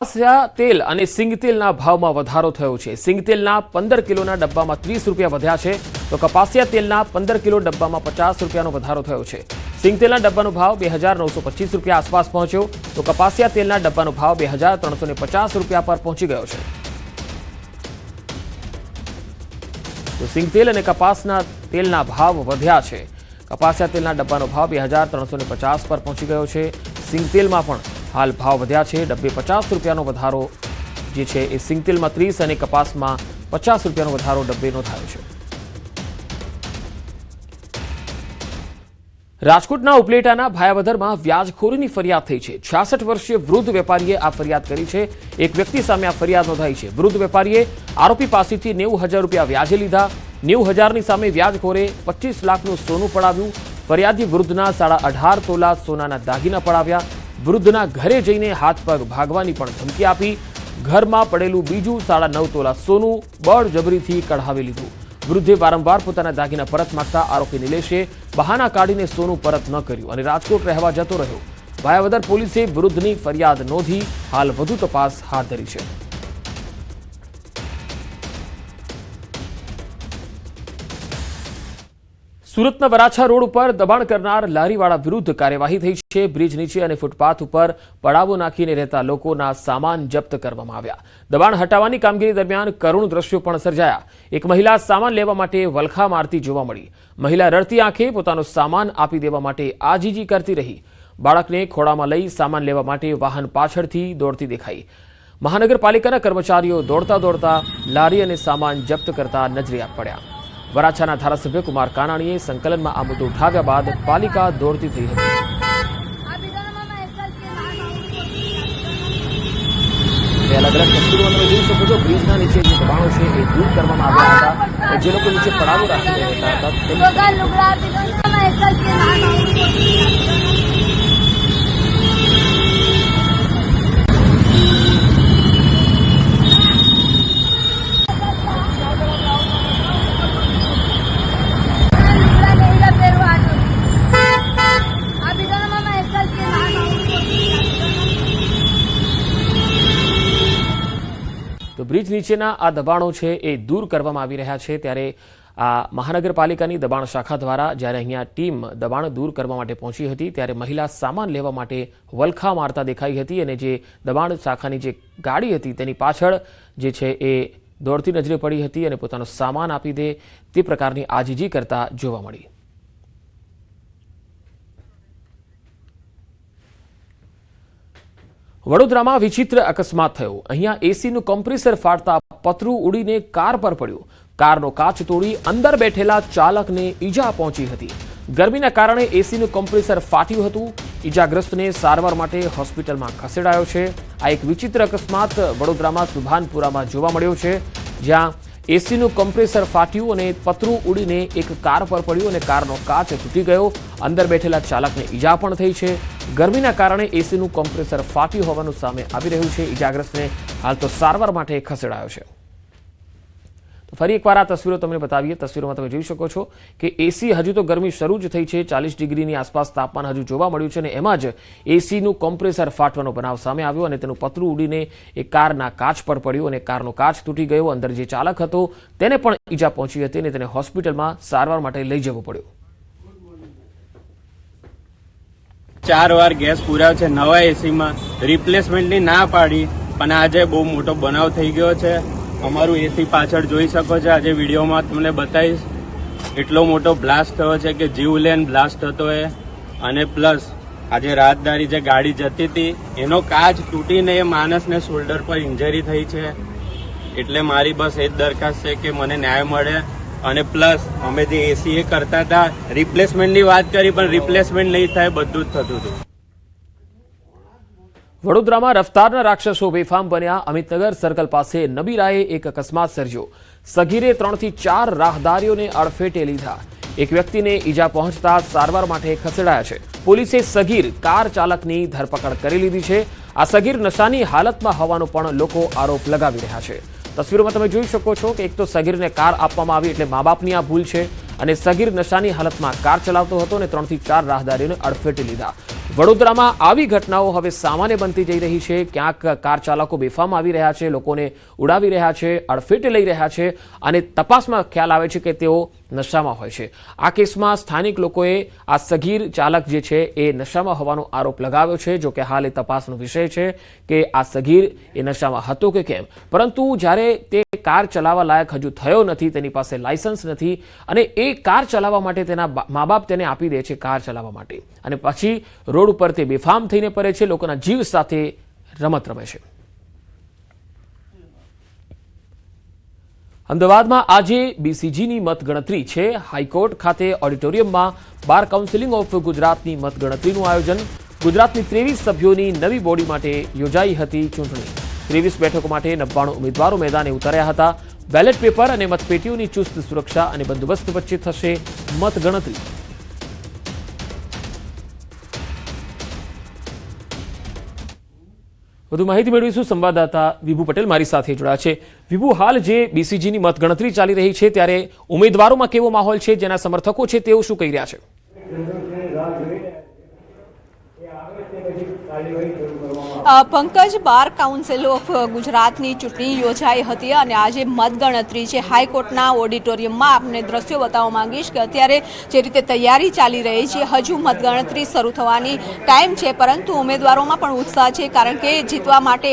કપાસિયા તેલ અને સિંગતેલના ભાવમાં વધારો થયો છે। સિંગતેલના 15 કિલોના ડબ્બામાં 30 રૂપિયા વધ્યા છે, તો કપાસિયા તેલના 15 કિલો ડબ્બામાં 50 રૂપિયાનો વધારો થયો છે। સિંગતેલના ડબ્બાનો ભાવ 2925 રૂપિયા આસપાસ પહોંચ્યો, તો કપાસિયા તેલના ડબ્બાનો ભાવ 2350 રૂપિયા પર પહોંચી ગયો છે। તો સિંગતેલ અને કપાસના તેલના ભાવ વધ્યા છે। કપાસિયા તેલના ડબ્બાનો ભાવ 2350 પર પહોંચી ગયો છે। સિંગતેલમાં પણ हाल भाव वध्या छे। डब्बे 50 रूपियानो वधारो जे छे ए सिंगतेलमां 30 अने कपासमां 50 रूपियानो वधारो डब्बे नोंधायो छे। राजकोटना उपलेटाना भायावदरमां व्याजखोरीनी फरियाद थई छे। 66 वर्षीय वृद्ध वेपारीए आ फरियाद करी छे। एक व्यक्ति सामे आ फरियाद नोंधाई छे। वृद्ध वेपारीए आरोपी पासेथी 90,000 रूपिया व्याजे लीधा। 90,000 सामे व्याजखोरे 25 लाखनुं सोनुं पडाव्युं। फरियादी वृद्धना 18.5 तोला सोनाना दागीना पडाव्या। वृद्धना घरे जईने हाथ पग भागवानी पण धमकी आपी। घरमां पड़ेलुं बीजुं 9.5 तोला सोनुं बळजबरीथी कढावी लीधुं। वृद्धे वारंवार पोताना दागीना परत मांगता आरोपी निलेशे बहाना काढीने सोनुं परत न कर्युं अने राजकोट रहेवा जतो रह्यो। भायावदर पोलीसे विरुद्धनी फरियाद नोंधी हाल वधु तपास हाथ धरी छे। सूरतना वराछा रोड पर दबाण करनार लारीवाळा विरुद्ध कार्यवाही थई छे। ब्रिज नीचे अने फूटपाथ पर पड़ावो नाखीने रहता लोकोना सामान जप्त करवामां आव्या। दबाण हटावવાની कामगीरी दरमियान करुण दृश्यो पण सर्जाया। एक महिला सामान लेवा माटे वलखा मारती जोवा मळी। महिला रडती आंखे पोतानो सामान आपी देवा माटे आजीजी करती रही। बाळकने खोळामां लई सामान लेवा माटे वाहन पाछळथी दौड़ती देखाई। महानगरपालिकाना कर्मचारीओ दौड़ता दौड़ता लारी अने सामान जप्त करता नजरे पड्या। वराछाना धारासभ्य कुमार कानाणीए संकलનમાં આ મુદ્દો ઉઠાવ્યા બાદ પાલિકા દોડતી થઈ હતી। अलग अलग तस्वीरों તમે જોઈ શકો છો। બ્રિજના નીચે જે દબાણો છે એ દૂર કરવામાં આવ્યા હતા। જે લોકો નીચે પડાવો રાખીને રહેતા હતા तो ब्रिज नीचेना आ दबाणो छे ए दूर करवामां आवी रह्या छे। त्यारे आ महानगरपालिकानी दबाण शाखा द्वारा ज्यारे अहींया टीम दबाण दूर करवा माटे पहोंची हती त्यारे महिला सामान लेवा माटे वलखा मारता देखाई हती अने जे दबाण शाखानी जे गाड़ी हती तेनी पाछळ जे छे ए दौड़ती नजरे पड़ी हती अने पोतानो सामान आपी दे ते प्रकारनी आजीजी करता जोवा मळी। वडोदरामां विचित्र अकस्मात थयो। अहींया एसीनुं कम्प्रेसर फाटता पतरू उड़ीने कार पर पड्युं। कारनो काच तोड़ी अंदर बैठेला चालकने ईजा पहोंची हती। गरमीना कारणे एसीनुं कम्प्रेसर फाट्युं हतुं। ईजाग्रस्तने सारवार माटे होस्पिટલમાં खसेडायो छे। आ एक विचित्र अकस्मात वडोदरामां सुभानपुरामां जोवा मळ्यो छे, ज्यां एसीनुं कम्प्रेसर फाट्युं अने पतरू उड़ीने एक कार पर पड्युं अने कारनो काच तूटी गयो। अंदर बैठेला चालकने ईजा पण थई छे। गरमीना कारणे एसीनुं कम्प्रेसर फाट्युं होવાનું સામે આવી રહ્યું છે। ઈજાગ્રસ્તને હાલ તો સારવાર માટે ખસેડાયો છે। તો ફરી એકવાર આ તસવીરો તમને બતાવીએ। તસવીરોમાં તમે જોઈ શકો છો કે એસી હજુ તો ગરમી શરૂ જ થઈ છે। 40 ડિગ્રીની આસપાસ તાપમાન હજુ જોવા મળ્યું છે અને એમાં જ એસીનું કમ્પ્રેસર ફાટવાનો બનાવ સામે આવ્યો અને તેનું પતરું ઉડીને એક કારના કાચ પર પડ્યું અને કારનો કાચ તૂટી ગયો। અંદર જે ચાલક હતો તેને પણ ઈજા પહોંચી હતી અને તેને હોસ્પિટલમાં સારવાર માટે લઈ જવો પડ્યો। 4 વાર ગેસ પૂર્યા છે નવા એસીમાં, રિપ્લેસમેન્ટની ના પાડી, પણ આજે બહુ મોટો બનાવ થઈ ગયો છે। અમારું એસી પાછળ જોઈ શકો છો। આજે વિડીયોમાં તમને બતાવીશ। એટલો મોટો બ્લાસ્ટ થયો છે કે જીવલેણ બ્લાસ્ટ હતો એ। અને પ્લસ આજે રાહતદારી જે ગાડી જતી હતી એનો કાચ તૂટીને એ માણસને શોલ્ડર પર ઇન્જરી થઈ છે। એટલે મારી બસ એ જ દરખાસ્ત છે કે મને ન્યાય મળે। અને પ્લસ અમે જે એસી એ કરતા હતા રિપ્લેસમેન્ટની વાત કરી, પણ રિપ્લેસમેન્ટ નહીં થાય, બધું જ થતું હતું। વડોદરામાં રફતારના રાક્ષસો બેફામ બન્યા। અમિતનગર સર્કલ પાસે નબીરાએ એક અકસ્માત સર્જ્યો। સગીરે 3 થી 4 રાહદારીઓને અડફેટે લીધા। એક વ્યક્તિને ઈજા પહોંચતા સારવાર માટે ખસેડાયા છે। પોલીસે સગીર કાર ચાલકની ધરપકડ કરી લીધી છે। આ સગીર નશાની હાલતમાં હોવાનો પણ લોકો આરોપ લગાવી રહ્યા છે। તસવીરોમાં તમે જોઈ શકો છો કે એક તો સગીરને કાર આપવામાં આવી એટલે મા બાપની આ ભૂલ છે અને સગીર નશાની હાલતમાં કાર ચલાવતો હતો અને 3 થી 4 રાહદારીઓને અડફેટે લીધા। વડોદરામાં આવી ઘટનાઓ હવે સામાન્ય બનતી જઈ રહી છે. ક્યાંક કાર ચાલકો બેફામ આવી રહ્યા છે, લોકોને ઉડાવી રહ્યા છે, અડફેટે લઈ રહ્યા છે અને તપાસમાં ખ્યાલ આવે છે કે તેઓ નશામાં હોય છે. આ કેસમાં સ્થાનિક લોકોએ આ સગીર ચાલક જે છે એ નશામાં હોવાનો આરોપ લગાવ્યો છે. જો કે હાલ એ તપાસનો વિષય છે કે આ સગીર એ નશામાં હતો કે કેમ. પરંતુ જ્યારે તે કાર ચલાવવા લાયક હજુ થયો નથી, તેની પાસે લાયસન્સ નથી અને એ કાર ચલાવવા માટે તેના મા બાપ તેને આપી દે છે કાર ચલાવવા માટે, અને પછી રોડ ઉપર તે બેફામ થઈને પડે છે, લોકોના જીવ સાથે રમત રમે છે. અમદાવાદમાં આજે બીસીજીની મતગણતરી છે. હાઈકોર્ટ ખાતે ઓડિટોરિયમમાં બાર કાઉન્સિલ ઓફ ગુજરાતની મતગણતરીનું આયોજન. ગુજરાતની 23 સભ્યોની નવી બોડી માટે યોજાઈ હતી ચૂંટણી. 23 બેઠકો માટે 99 ઉમેદવારો મેદાને ઉતર્યા હતા. બેલેટ પેપર અને મતપેટીઓની ચુસ્ત સુરક્ષા અને બંદોબસ્ત વચ્ચે થશે મતગણતરી. વધુ માહિતી મેળવીશું. સંવાદદાતા વિભુ પટેલ મારી સાથે જોડાયા છે. વિભુ, હાલ જે બીસીજીની મતગણતરી ચાલી રહી છે ત્યારે ઉમેદવારોમાં કેવો માહોલ છે? જેના સમર્થકો છે તેઓ શું કહી રહ્યા છે? પંકજ, બાર કાઉન્સિલ ઓફ ગુજરાતની ચૂંટણી યોજાઈ હતી અને આજે મતગણતરી છે. હાઈકોર્ટના ઓડિટોરિયમમાં આપને દ્રશ્યો બતાવવા માંગીશ કે અત્યારે જે રીતે તૈયારી ચાલી રહી છે, હજુ મતગણતરી શરૂ થવાની ટાઈમ છે, પરંતુ ઉમેદવારોમાં પણ ઉત્સાહ છે, કારણ કે જીતવા માટે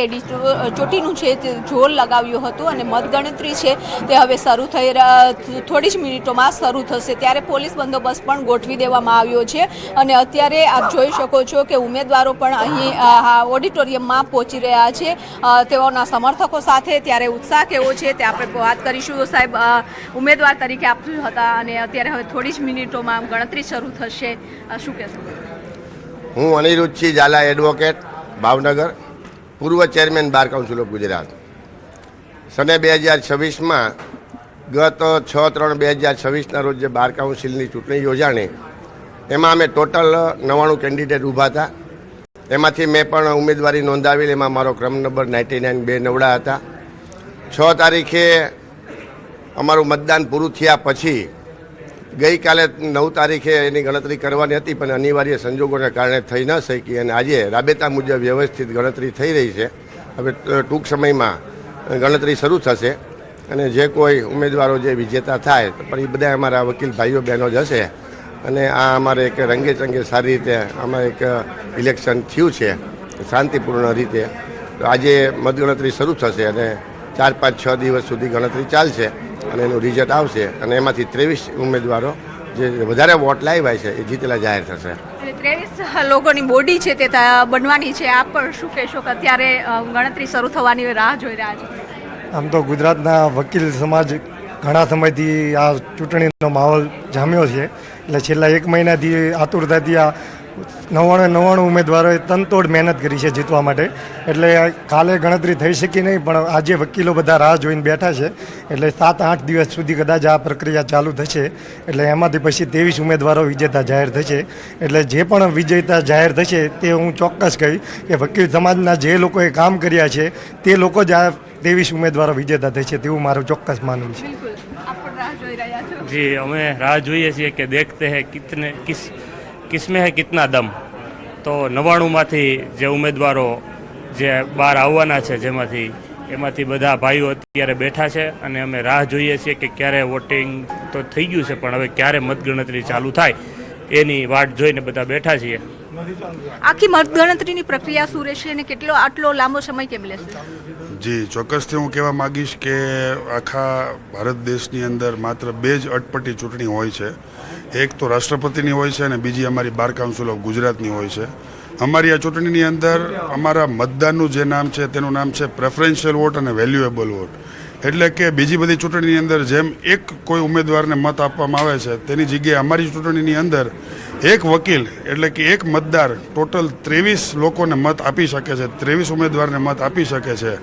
ચોટીનું છે તે જોર લગાવ્યું હતું અને મતગણતરી છે તે હવે શરૂ થઈ થોડી જ મિનિટોમાં શરૂ થશે. ત્યારે પોલીસ બંદોબસ્ત પણ ગોઠવી દેવામાં આવ્યો છે અને અત્યારે આપ જોઈ શકો છો કે ઉમેદવારો પણ અહીં ઓડિટોરિયમમાં પહોંચી રહ્યા છે તેઓના સમર્થકો સાથે. ત્યારે ઉત્સાહ કેવો છે તે આપણે વાત કરીશું. સાહેબ, ઉમેદવાર તરીકે આપ હતા અને અત્યારે હવે થોડી જ મિનિટોમાં ગણતરી શરૂ થશે, શું કહેશો? હું અનિરુદ્ધસિંહ ઝાલા, એડવોકેટ, ભાવનગર, પૂર્વ chairman bar council of Gujarat. સને 2026માં ગત 6/3/2026ના રોજ જે બાર કાઉન્સિલની ચૂંટણી યોજાણી, એમાં અમે ટોટલ 99 કેન્ડિડેટ ઊભા હતા. એમાંથી મેં પણ ઉમેદવારી નોંધાવેલી. એમાં મારો ક્રમ નંબર 99, 2 નવડા હતા. 6 તારીખે અમારું મતદાન પૂરું થયા પછી ગઈકાલે 9 તારીખે એની ગણતરી કરવાની હતી, પણ અનિવાર્ય સંજોગોને કારણે થઈ ન શકી અને આજે રાબેતા મુજબ વ્યવસ્થિત ગણતરી થઈ રહી છે. હવે ટૂંક સમયમાં ગણતરી શરૂ થશે અને જે કોઈ ઉમેદવારો જે વિજેતા થાય પણ એ બધા અમારા વકીલ ભાઈઓ બહેનો જ હશે અને આ અમારે એક રંગે ચંગે સારી રીતે અમારે એક ઇલેક્શન થયું છે શાંતિપૂર્ણ રીતે. તો આજે મતગણતરી શરૂ થશે અને 4, 5, 6 દિવસ સુધી ગણતરી ચાલશે અને એનું રિઝલ્ટ આવશે અને એમાંથી 23 ઉમેદવારો જે વધારે વોટ લાવ્યા છે એ જીતેલા જાહેર થશે. 23 લોકોની બોડી છે તે બનવાની છે. આપ પણ શું કહેશો કે અત્યારે ગણતરી શરૂ થવાની રાહ જોઈ રહ્યા છે? આમ તો ગુજરાતના વકીલ સમાજ ઘણા સમયથી આ ચૂંટણીનો માહોલ જામ્યો છે, એટલે છેલ્લા 1 મહિનાથી આતુરતાથી આ 99 ઉમેદવારોએ તનતોડ મહેનત કરી છે જીતવા માટે. એટલે કાલે ગણતરી થઈ શકી નહીં, પણ આજે વકીલો બધા રાહ જોઈને બેઠા છે. એટલે 7-8 દિવસ સુધી કદાચ આ પ્રક્રિયા ચાલુ થશે. એટલે એમાંથી પછી 23 ઉમેદવારો વિજેતા જાહેર થશે. એટલે જે પણ વિજેતા જાહેર થશે તે હું ચોક્કસ કહીશ કે વકીલ સમાજના જે લોકોએ કામ કર્યા છે તે લોકો જ આ 23 ઉમેદવારો વિજેતા થશે તેવું મારું ચોક્કસ માનવું છે. जी, हमें राह જોઈએ છીએ કે देखते हैं किसमें है कितना दम. તો 99માંથી જે ઉમેદવારો જે બહાર આવવાના છે એમાંથી બધા ભાઈઓ અત્યારે બેઠા છે અને અમે રાહ જોઈએ છીએ કે ક્યારે વોટિંગ તો થઈ ગયું છે, પણ હવે ક્યારે મતગણતરી ચાલુ થાય એની વાટ જોઈને બધા બેઠા છીએ. આખી મતગણતરીની પ્રક્રિયા શું રહેશે અને આટલો લાંબો સમય કેમ લેશે? જી, ચોક્કસથી હું કહેવા માગીશ કે આખા ભારત દેશની અંદર માત્ર 2 જ અટપટી ચૂંટણી હોય છે. એક તો રાષ્ટ્રપતિની હોય છે અને બીજી અમારી બાર કાઉન્સિલ ઓફ ગુજરાતની હોય છે. અમારી આ ચૂંટણીની અંદર અમારા મતદાનનું જે નામ છે તેનું નામ છે પ્રેફરન્શિયલ વોટ અને વેલ્યુએબલ વોટ. એટલે કે બીજી બધી ચૂંટણીની અંદર જેમ એક કોઈ ઉમેદવારને મત આપવામાં આવે છે તેની જગ્યાએ અમારી ચૂંટણીની અંદર એક વકીલ એટલે કે એક મતદાર ટોટલ 23 લોકોને મત આપી શકે છે, 23 ઉમેદવારને મત આપી શકે છે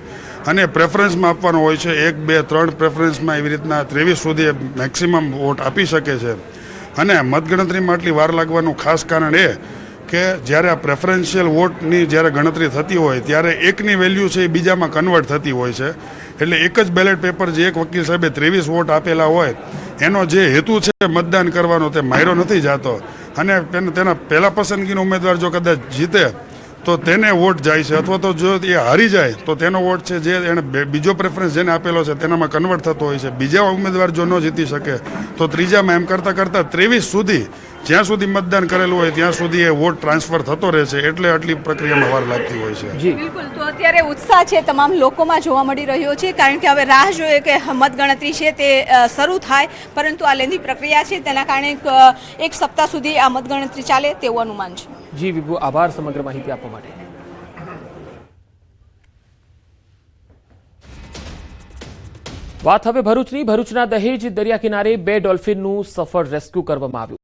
અને પ્રેફરન્સમાં આપવાનો હોય છે. 1, 2, 3 પ્રેફરન્સમાં એવી રીતના 23 સુધી મેક્સિમમ વોટ આપી શકે છે. અને મતગણતરીમાં આટલી વાર લાગવાનું ખાસ કારણ એ કે જ્યારે આ પ્રેફરન્શિયલ વોટની જ્યારે ગણતરી થતી હોય ત્યારે એકની વેલ્યુ છે એ બીજામાં કન્વર્ટ થતી હોય છે. એટલે એક જ બેલેટ પેપર જે એક વકીલ સાહેબે 23 વોટ આપેલા હોય એનો જે હેતુ છે મતદાન કરવાનો તે માયરો નથી જતો. અને તેના પહેલા પસંદગીનો ઉમેદવાર જો કદાચ જીતે તો તેને વોટ જાય છે, અથવા તો જો એ હારી જાય તો તેનો વોટ છે જે એને બીજો પ્રેફરન્સ જેને આપેલો છે તેનામાં કન્વર્ટ થતો હોય છે. બીજા ઉમેદવાર જો ન જીતી શકે તો ત્રીજામાં એમ કરતાં 23 સુધી જ્યાં સુધી મતદાન કરેલું હોય ત્યાં સુધી એ વોટ ટ્રાન્સફર થતો રહે છે. એટલે આટલી પ્રક્રિયામાં વાર લાગતી હોય છે. જી બિલકુલ. તો અત્યારે ઉત્સાહ છે તમામ લોકોમાં જોવા મળી રહ્યો છે, કારણ કે હવે રાહ જોઈએ કે મતગણતરી છે તે શરૂ થાય, પરંતુ આ લેન્ધી પ્રક્રિયા છે તેના કારણે એક સપ્તાહ સુધી આ મતગણતરી ચાલે તેવું અનુમાન છે. જી વિભુ, આભાર સમગ્ર માહિતી આપવા માટે. વાત હવે ભરૂચની. ભરૂચના દહેજ દરિયા કિનારે 2 ડોલ્ફિનનું સફળ રેસ્ક્યુ કરવામાં આવ્યું.